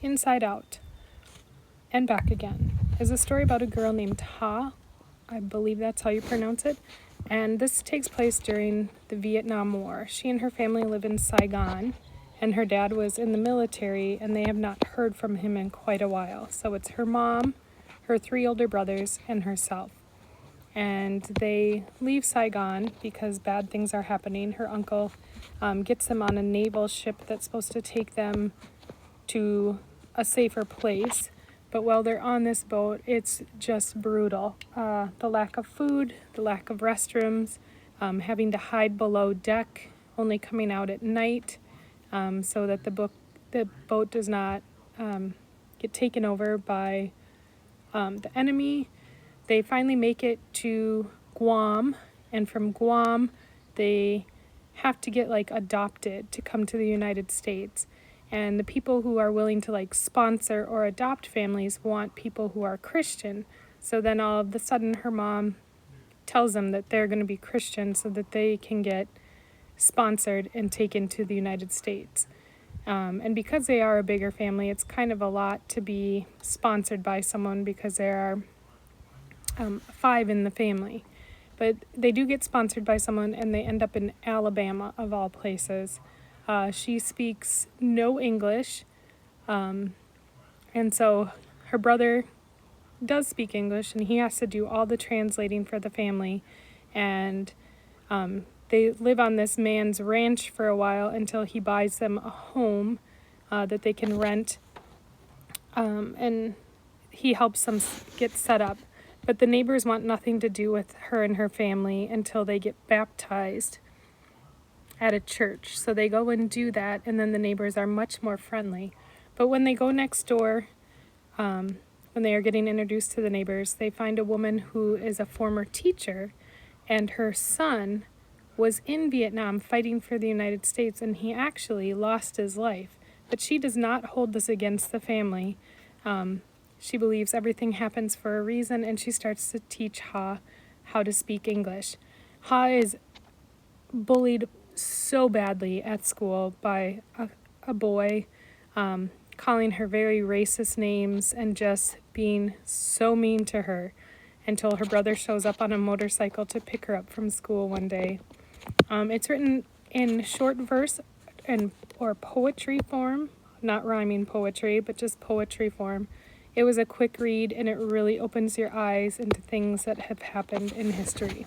Inside Out and Back Again is a story about a girl named Ha. I believe that's how you pronounce it. And this takes place during the Vietnam War. She and her family live in Saigon, and her dad was in the military, and they have not heard from him in quite a while. So it's her mom, her 3 older brothers, and herself. And they leave Saigon because bad things are happening. Her uncle gets them on a naval ship that's supposed to take them to a safer place. But while they're on this boat, it's just brutal. The lack of food, the lack of restrooms, having to hide below deck, only coming out at night, so that the boat does not get taken over by the enemy. They finally make it to Guam, and from Guam, they have to get adopted to come to the United States. And the people who are willing to sponsor or adopt families want people who are Christian. So then all of a sudden her mom tells them that they're going to be Christian so that they can get sponsored and taken to the United States. And because they are a bigger family, it's kind of a lot to be sponsored by someone because there are 5 in the family. But they do get sponsored by someone, and they end up in Alabama, of all places. She speaks no English, and so her brother does speak English, and he has to do all the translating for the family. And they live on this man's ranch for a while until he buys them a home that they can rent, and he helps them get set up. But the neighbors want nothing to do with her and her family until they get baptized at a church. So they go and do that, and then the neighbors are much more friendly. But when they go next door, when they are getting introduced to the neighbors, they find a woman who is a former teacher, and her son was in Vietnam fighting for the United States, and he actually lost his life. But she does not hold this against the family. She believes everything happens for a reason, and she starts to teach Ha how to speak English. Ha is bullied so badly at school by a boy, calling her very racist names and just being so mean to her until her brother shows up on a motorcycle to pick her up from school one day. It's written in short verse or poetry form, not rhyming poetry, but just poetry form. It was a quick read, and it really opens your eyes into things that have happened in history.